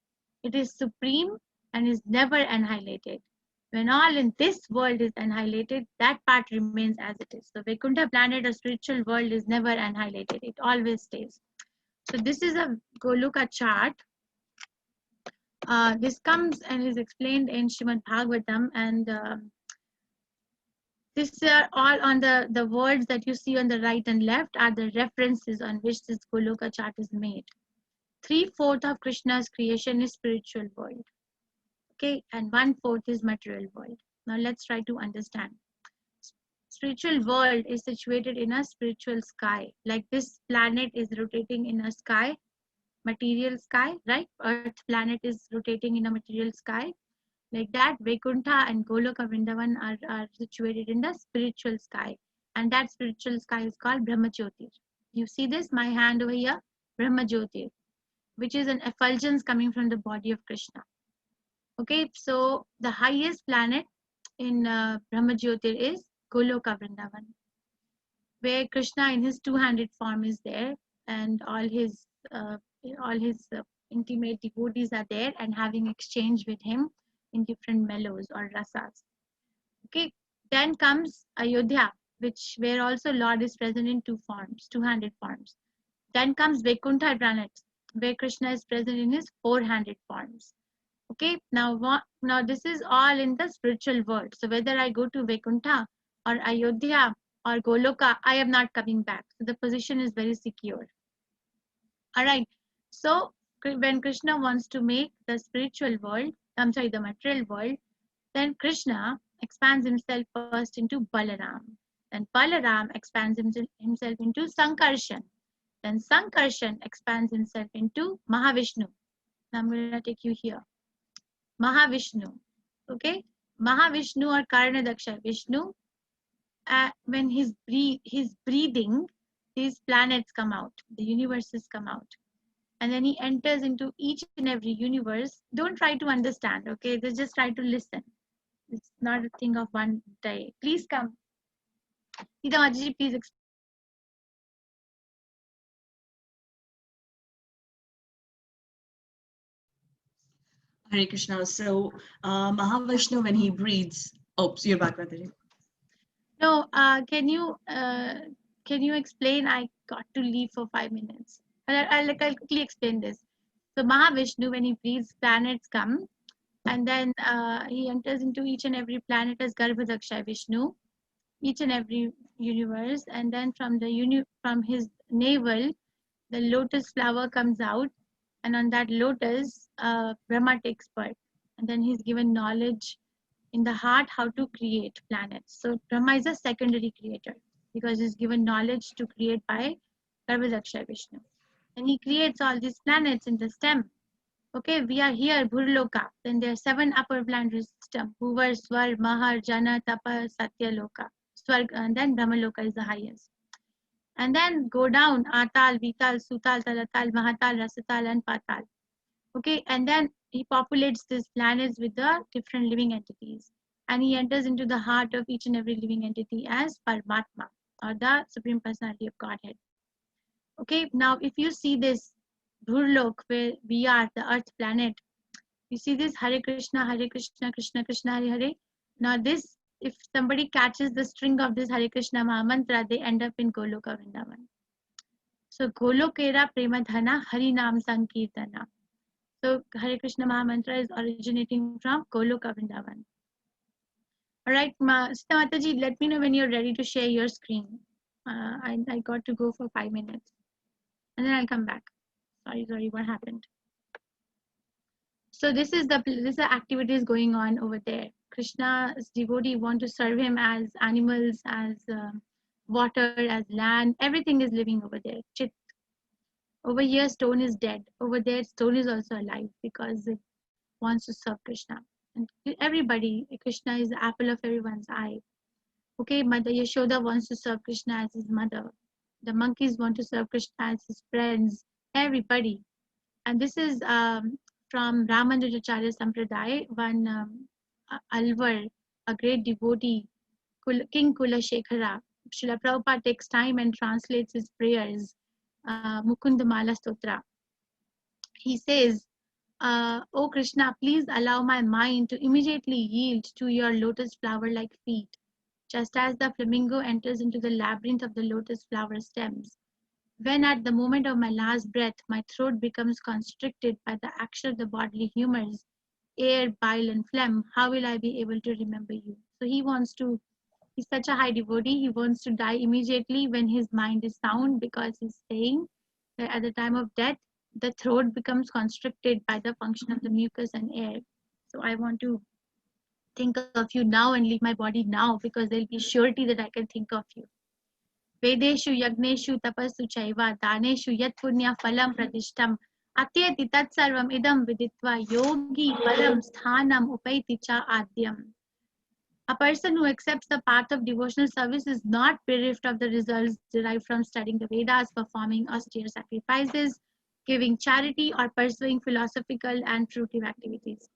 It is supreme and is never annihilated. When all in this world is annihilated, that part remains as it is. So Vaikuntha planet or spiritual world is never annihilated. It always stays. So this is a Goloka chart. This comes and is explained in Srimad Bhagavatam, and these are all on the words that you see on the right and left are the references on which this Goloka chart is made. 3/4 of Krishna's creation is spiritual world. Okay, and 1/4 is material world. Now let's try to understand. Spiritual world is situated in a spiritual sky. Like this planet is rotating in a sky, material sky, right? Earth planet is rotating in a material sky. Like that, Vaikuntha and Goloka Vrindavan are situated in the spiritual sky. And that spiritual sky is called Brahmajyotir. You see this, my hand over here, Brahmajyotir, which is an effulgence coming from the body of Krishna. Okay, so the highest planet in Brahmajyotir is Goloka Vrindavan, where Krishna in his two-handed form is there, and all his intimate devotees are there and having exchange with him in different mellows or rasas. Okay, then comes Ayodhya, where also Lord is present in two forms, two-handed forms. Then comes Vaikuntha planet, where Krishna is present in his four-handed forms. Okay, now this is all in the spiritual world. So whether I go to Vaikuntha or Ayodhya or Goloka, I am not coming back. So the position is very secure. All right. So when Krishna wants to make the spiritual world, the material world, then Krishna expands himself first into Balaram. Then Balaram expands himself into Sankarshan. Then Sankarshan expands himself into Mahavishnu. Now I'm going to take you here. Mahavishnu. Okay? Mahavishnu or Karnadaksha Vishnu, when he's breathing, these planets come out, the universes come out. And then he enters into each and every universe. Don't try to understand, okay? Just try to listen. It's not a thing of one day. Please come. Sita Maji, please explain. Hare Krishna. So Mahavishnu, when he breathes, so you're back, Mataji. No, can you explain? I got to leave for 5 minutes. I'll quickly explain this. So Mahavishnu, when he breathes, planets come, and then he enters into each and every planet as Garbhadaksha Vishnu, each and every universe, and then from his navel, the lotus flower comes out, and on that lotus, Brahma takes birth, and then he's given knowledge in the heart how to create planets. So Brahma is a secondary creator because he's given knowledge to create by Garbhadaksha Vishnu. And he creates all these planets in the stem. Okay, we are here, Bhurloka. Then there are 7 upper planetary systems: Bhuvar, Swar, Mahar, Jana, Tapa, Satya Loka. Swarg, and then Brahmaloka is the highest. And then go down, Atal, Vital, Sutal, Talatal, Mahatal, Rasatal, and Patal. Okay, and then he populates these planets with the different living entities. And he enters into the heart of each and every living entity as Paramatma, or the Supreme Personality of Godhead. Okay, now if you see this, Dhurlok, where we are, the earth planet. You see this Hare Krishna, Krishna Krishna, Hare Hare. Now this, if somebody catches the string of this Hare Krishna Mahamantra, they end up in Goloka Vrindavan. So Golokera Premadhana Hari Nam Sankirtana. So Hare Krishna Mahamantra is originating from Goloka Vrindavan. Alright, Sita Mataji, let me know when you're ready to share your screen. I got to go for 5 minutes. And then I'll come back. Sorry, what happened? So this is the activities going on over there. Krishna's devotee want to serve him as animals, as water, as land. Everything is living over there. Chit. Over here, stone is dead. Over there, stone is also alive because it wants to serve Krishna. And everybody, Krishna is the apple of everyone's eye. Okay, Mother Yashoda wants to serve Krishna as his mother. The monkeys want to serve Krishna as his friends. Everybody. And this is from Ramanujacharya Sampradaya, one Alvar, a great devotee, King Kulashekhara. Srila Prabhupada takes time and translates his prayers, Mukundamala Stotra. He says, O Krishna, please allow my mind to immediately yield to your lotus flower-like feet, just as the flamingo enters into the labyrinth of the lotus flower stems. When at the moment of my last breath, my throat becomes constricted by the action of the bodily humors, air, bile, and phlegm, how will I be able to remember you? So he's such a high devotee, he wants to die immediately when his mind is sound, because he's saying that at the time of death, the throat becomes constricted by the function of the mucus and air. So I want to think of you now and leave my body now, because there'll be surety that I can think of you. Vedeshu yagneshu tapasu chaiva daneshu yat punya phalam pratishtam atyati tat sarvam idam viditva yogi param sthanam upaiti cha adyam. A person who accepts the path of devotional service is not bereft of the results derived from studying the Vedas, performing austere sacrifices, giving charity, or pursuing philosophical and fruitive activities.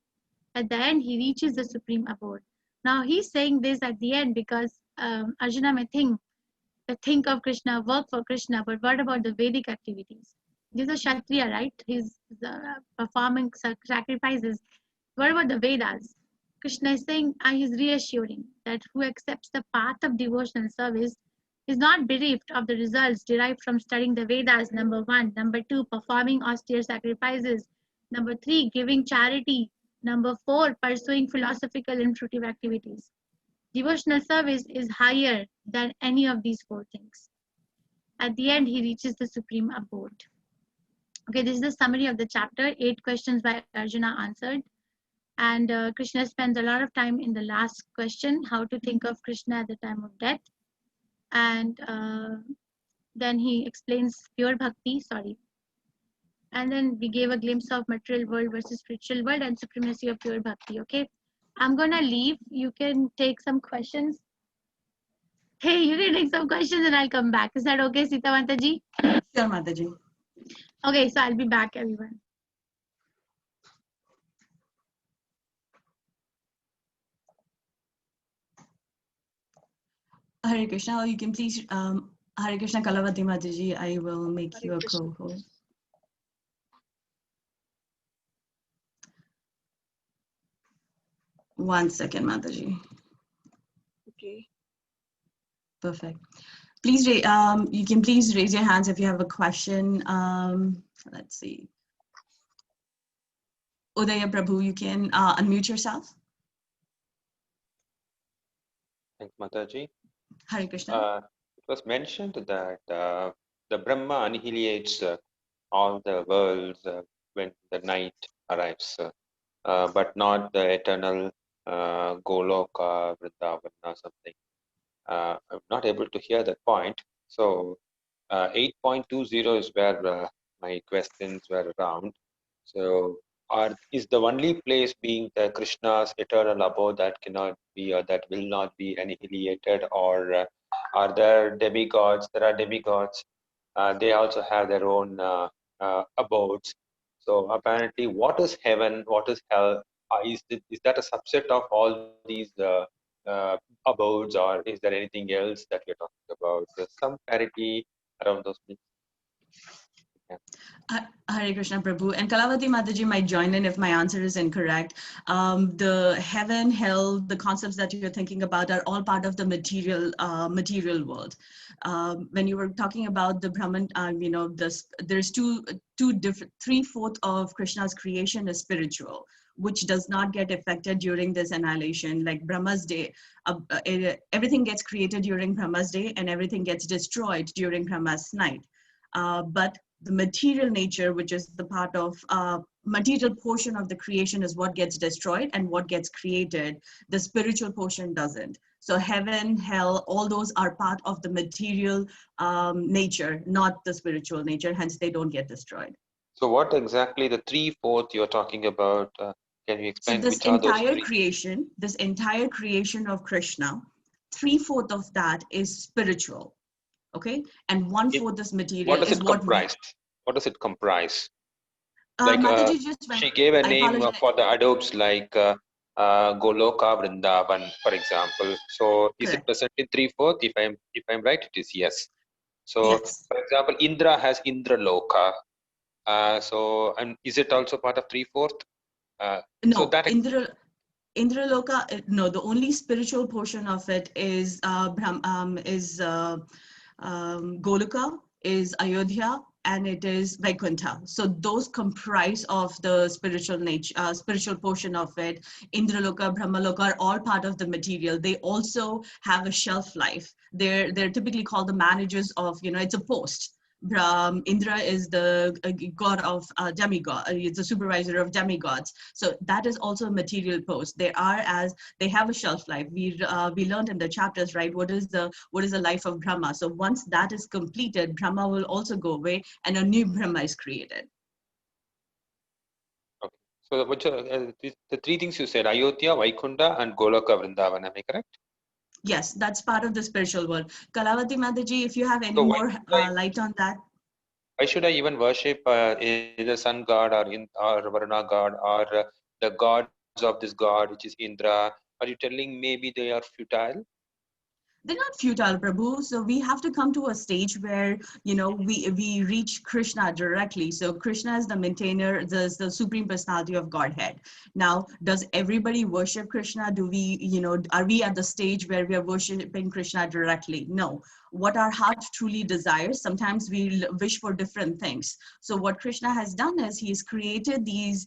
At the end, he reaches the supreme abode. Now, he's saying this at the end because Arjuna may think of Krishna, work for Krishna, but what about the Vedic activities? He's a Kshatriya, right? He's performing sacrifices. What about the Vedas? Krishna is saying, he's reassuring that who accepts the path of devotional service is not bereft of the results derived from studying the Vedas, number 1. Number 2, performing austere sacrifices. Number 3, giving charity. Number 4, pursuing philosophical and fruitive activities. Devotional service is higher than any of these 4 things. At the end, he reaches the supreme abode. Okay, this is the summary of the chapter. 8 questions by Arjuna answered. And Krishna spends a lot of time in the last question, how to think of Krishna at the time of death. And then he explains pure bhakti, And then we gave a glimpse of material world versus spiritual world and supremacy of pure bhakti, okay? I'm gonna leave. You can take some questions. Hey, you can take some questions and I'll come back. Is that okay, Sita Mataji? Sure, Mataji. Okay, so I'll be back, everyone. Hare Krishna, you can please, Hare Krishna Kalavati Mataji, I will make you a co-host. One second, Mataji. Okay. Perfect. Please, you can please raise your hands if you have a question. Let's see. Udaya Prabhu, you can unmute yourself. Thanks, Mataji. Hare Krishna. It was mentioned that the Brahma annihilates all the worlds when the night arrives, but not the eternal Goloka, Vrindavana, something. I'm not able to hear that point. So 8.20 is where my questions were around. So is the only place being the Krishna's eternal abode that cannot be or that will not be annihilated, or are there demigods? There are demigods. They also have their own abodes. So apparently, what is heaven? What is hell? Is that a subset of all these abodes, or is there anything else that we're talking about? There's some clarity around those things. Hare Krishna Prabhu. And Kalavati Mataji might join in if my answer is incorrect. The heaven, hell, the concepts that you're thinking about are all part of the material world. When you were talking about the Brahman, there's two different, 3/4 of Krishna's creation is spiritual, which does not get affected during this annihilation. Like Brahma's day, everything gets created during Brahma's day and everything gets destroyed during Brahma's night. But the material nature, which is the part of material portion of the creation, is what gets destroyed and what gets created. The spiritual portion doesn't. So heaven, hell, all those are part of the material nature, not the spiritual nature. Hence, they don't get destroyed. So what exactly the 3/4 you're talking about? Can you So explain this which are those entire three? creation, this entire creation of Krishna, 3/4 of that is spiritual. Okay, and 1/4 is material. What does is it what comprise? What does it comprise? Mataji just went. She gave a I name apologize. for the adopts like Goloka Vrindavan, for example. So is it Correct. present in 3/4? If I'm right, it is yes. So Yes. for example, Indra has Indra Loka. So and is it also part of 3/4? No, So that Indraloka, no, the only spiritual portion of it is Goloka, is Ayodhya, and it is Vaikuntha. So those comprise of the spiritual nature, spiritual portion of it. Indraloka, Brahmaloka are all part of the material. They also have a shelf life. They're typically called the managers of, it's a post. Indra is the god of demigod. It's a supervisor of demigods. So that is also a material post. They have a shelf life. We learned in the chapters, right? What is the life of Brahma? So once that is completed, Brahma will also go away, and a new Brahma is created. okay. So the three things you said: Ayodhya, Vaikunta, and Goloka Vrindavan. Am I correct? Yes, that's part of the spiritual world. Kalavati Mataji, if you have any So more light on that. why should I even worship either sun god or Varuna god or the gods of this god, which is Indra? Are you telling maybe they are futile? They're not futile, Prabhu. So we have to come to a stage where, we reach Krishna directly. So Krishna is the maintainer, the supreme personality of Godhead. Now, does everybody worship Krishna? Do we, are we at the stage where we are worshiping Krishna directly? No. What our heart truly desires, sometimes we wish for different things. So what Krishna has done is he's created these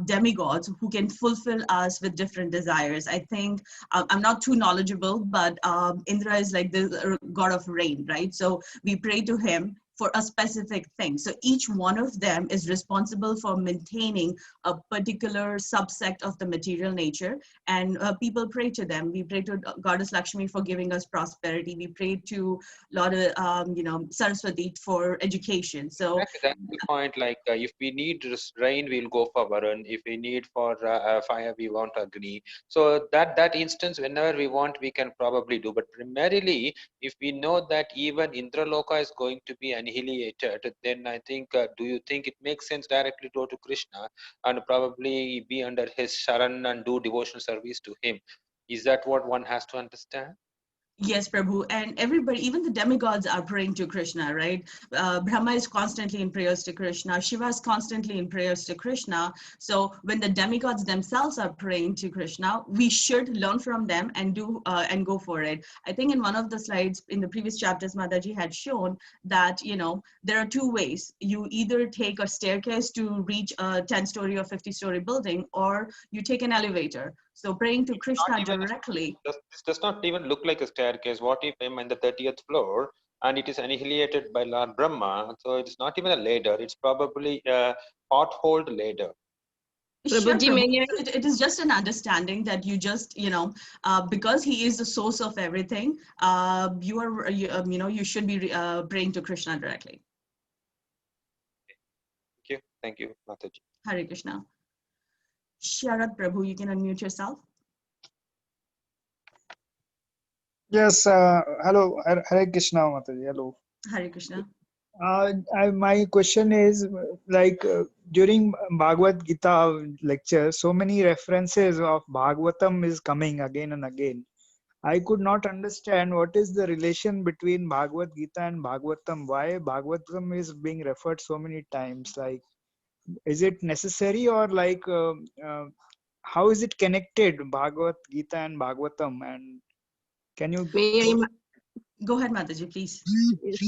demigods who can fulfill us with different desires. I think I'm not too knowledgeable, but Indra is like the god of rain, right? So we pray to him for a specific thing. So each one of them is responsible for maintaining a particular subsect of the material nature, and people pray to them. We pray to Goddess Lakshmi for giving us prosperity. We pray to Lord, Saraswati for education. So Exactly, that's the point. Like if we need rain, we'll go for Varun. If we need for fire, we want Agni. So that instance, whenever we want, we can probably do. But primarily, if we know that even Indraloka is going to be annihilated, then I think, do you think it makes sense directly to go to Krishna and probably be under his Sharan and do devotional service to him? Is that what one has to understand? yes, Prabhu, and everybody, even the demigods are praying to Krishna, right? Brahma is constantly in prayers to Krishna. Shiva is constantly in prayers to Krishna. So when the demigods themselves are praying to Krishna, we should learn from them and do and go for it. I think in one of the slides in the previous chapters, Mataji had shown that there are two ways. You either take a staircase to reach a 10-story or 50-story building, or you take an elevator. So praying to Krishna directly. This does not even look like a staircase. What if I'm in the 30th floor and it is annihilated by Lord Brahma? So it's not even a ladder. It's probably a potholed ladder. Sure, Prabhuji, Prabhu. may It is just an understanding that you just, because he is the source of everything, you should be praying to Krishna directly. Thank you, Mataji. Hare Krishna. Sharat Prabhu, you can unmute yourself. Yes, hello, Hare Krishna Mataji, hello. Hare Krishna. My question is during Bhagavad Gita lecture, so many references of Bhagavatam is coming again and again. I could not understand what is the relation between Bhagavad Gita and Bhagavatam. Why Bhagavatam is being referred so many times? Like, is it necessary or like how is it connected, Bhagavad Gita and Bhagavatam? And can you May I? Go ahead, Mataji, please. Yes.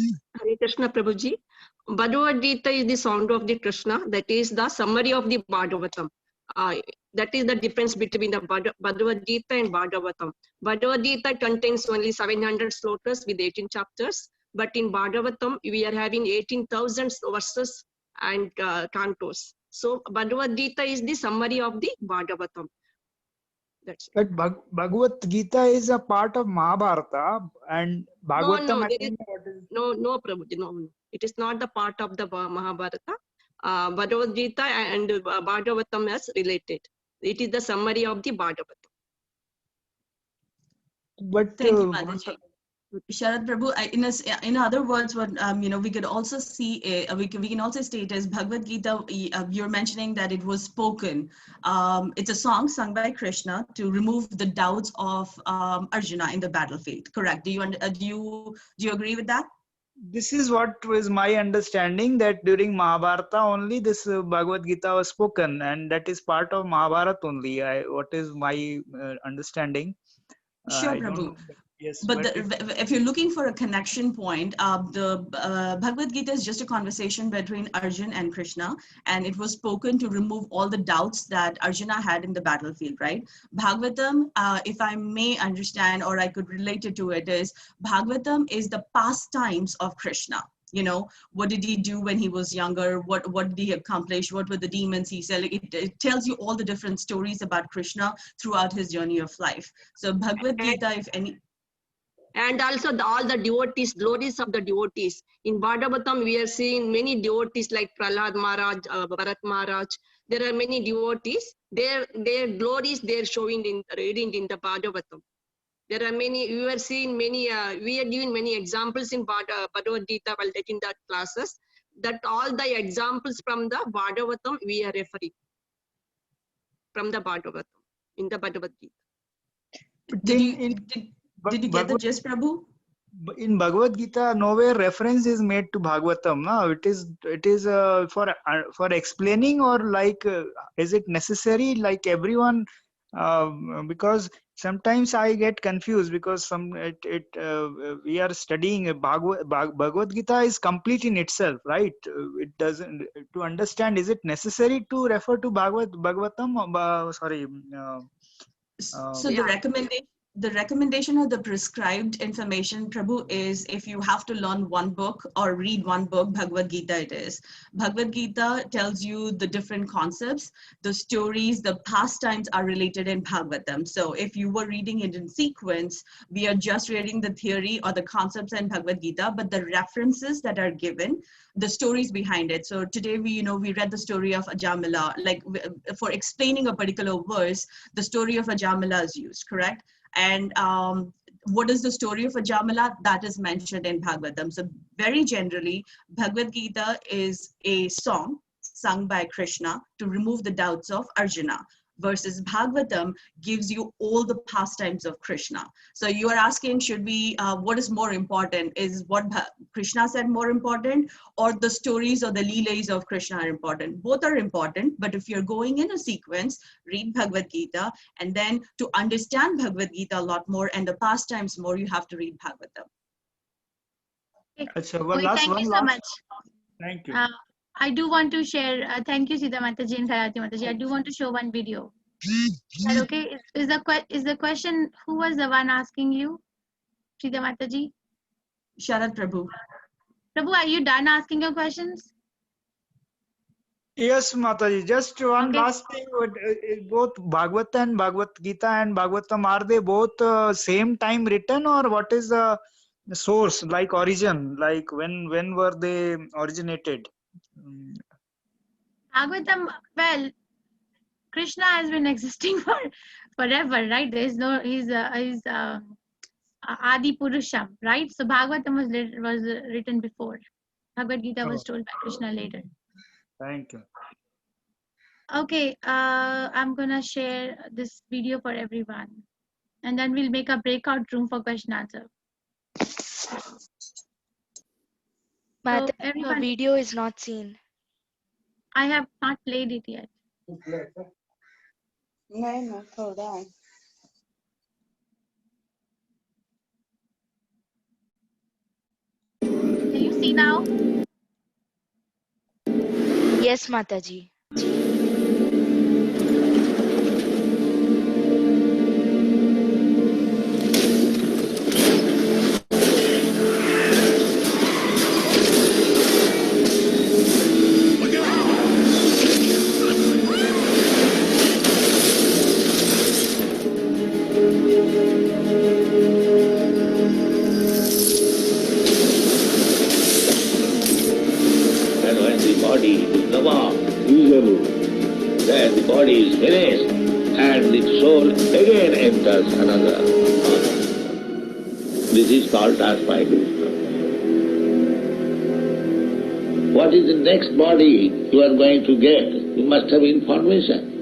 Hare Krishna Prabhuji. Bhagavad Gita is the sound of the Krishna. That is the summary of the Bhagavatam. That is the difference between the Bhagavad Gita and Bhagavatam. Bhagavad Gita contains only 700 slokas with 18 chapters. But in Bhagavatam, we are having 18,000 verses and cantos. So Bhagavad Gita is the summary of the Bhagavatam. That's it. but Bhagavad Gita is a part of Mahabharata and Bhagavatam? No, I there is don't know what is. no, Prabhuji, no. It is not the part of the Mahabharata. Bhagavad Gita and Bhagavatam is related. It is the summary of the Bhagavatam. But Thank you, Mataji. Sharad Prabhu, in other words, what we could also see, we can also state as Bhagavad Gita. You're mentioning that it was spoken. It's a song sung by Krishna to remove the doubts of Arjuna in the battlefield. Correct? Do you agree with that? This is what was my understanding, that during Mahabharata only this Bhagavad Gita was spoken, and that is part of Mahabharata only. What is my understanding? Sure, I don't Prabhu. know. Yes, But if you're looking for a connection point, the Bhagavad Gita is just a conversation between Arjun and Krishna, and it was spoken to remove all the doubts that Arjuna had in the battlefield, right? Bhagavatam, if I may understand, or I could relate it to it, is Bhagavatam is the pastimes of Krishna. What did he do when he was younger? What did he accomplish? What were the demons he said? It tells you all the different stories about Krishna throughout his journey of life. So Bhagavad Gita, if any... And also all the devotees, glories of the devotees. In Bhagavatam, we are seeing many devotees like Prahlad Maharaj, Bharat Maharaj. There are many devotees. Their glories they are showing reading in the Bhagavatam. There are many. We are seeing many. We are giving many examples in Bhagavad Gita while taking that classes. That all the examples from the Bhagavatam we are referring from the Bhagavatam in the Bhagavad Gita. Did you get the gist, Prabhu? In Bhagavad Gita, nowhere reference is made to Bhagavatam. No, it is for explaining, or like is it necessary? Like everyone, because sometimes I get confused because we are studying Bhagavad Gita is complete in itself, right? It doesn't to understand. Is it necessary to refer to Bhagavatam? Sorry. So the recommendation of the prescribed information, Prabhu, is if you have to learn one book or read one book, Bhagavad Gita it is. Bhagavad Gita tells you the different concepts, the stories, the pastimes are related in Bhagavatam. So if you were reading it in sequence, we are just reading the theory or the concepts in Bhagavad Gita, but the references that are given, the stories behind it. So today we read the story of Ajamila, like for explaining a particular verse, the story of Ajamila is used, correct? And what is the story of Ajamila? That is mentioned in Bhagavatam. So very generally, Bhagavad Gita is a song sung by Krishna to remove the doubts of Arjuna, versus Bhagavatam gives you all the pastimes of Krishna. So you are asking, should we, what is more important? Is what Krishna said more important, or the stories or the leelas of Krishna are important? Both are important, but if you're going in a sequence, read Bhagavad Gita, and then to understand Bhagavad Gita a lot more and the pastimes more, you have to read Bhagavatam. Thank you so much. Thank you. I do want to share, thank you Sita Mataji and Sarati Mataji. I do want to show one video. Is that okay? Is the question, who was the one asking you? Sita Mataji? Sharad Prabhu. Prabhu, are you done asking your questions? Yes, Mataji. Just one last thing. Both Bhagavata and Bhagavad Gita and Bhagavatam, are they both same time written, or what is the source, like origin, like when were they originated? Bhagavatam, well, Krishna has been existing forever, right? There is no, he's Adi Purusham, right? So Bhagavatam was written before. Bhagavad Gita was told by Krishna later. Thank you. Okay, I'm gonna share this video for everyone. and then we'll make a breakout room for question answer. Mataji, her everyone, video is not seen. I have not played it yet. नहीं थोड़ा है. Can you see now? Yes, Mataji. And when the body is no more usable, then the body is finished and the soul again enters another body. This is called transmigration. What is the next body you are going to get? You must have information.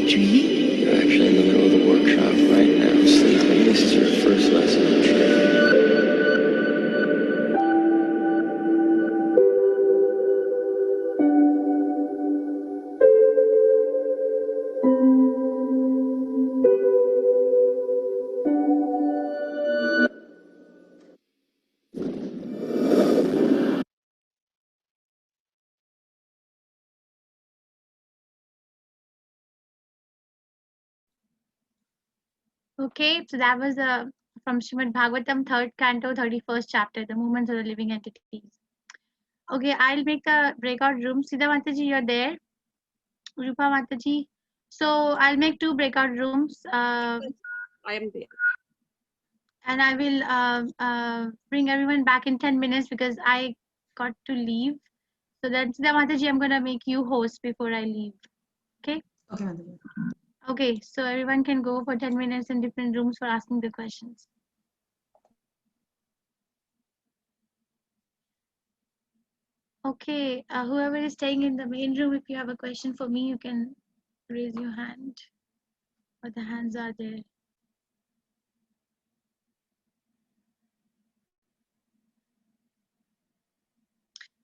dreaming? You're actually in the middle of the workshop right now, sleeping. This is your first lesson in dreaming. Okay, so that was from Srimad Bhagavatam, 3rd canto, 31st chapter, the movements of the living entities. Okay, I'll make a breakout room. Siddha Mataji, you're there. Rupa Mataji. So I'll make 2 breakout rooms. I am there. And I will bring everyone back in 10 minutes because I got to leave. So then, Siddha Mataji, I'm going to make you host before I leave. Okay? Okay, Mataji. Okay, so everyone can go for 10 minutes in different rooms for asking the questions. Okay, whoever is staying in the main room, if you have a question for me, you can raise your hand. Or the hands are there.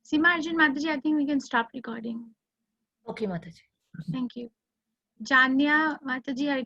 Seema Arjun Mataji, I think we can stop recording. Okay, Mataji. Thank you. Janya Mataji,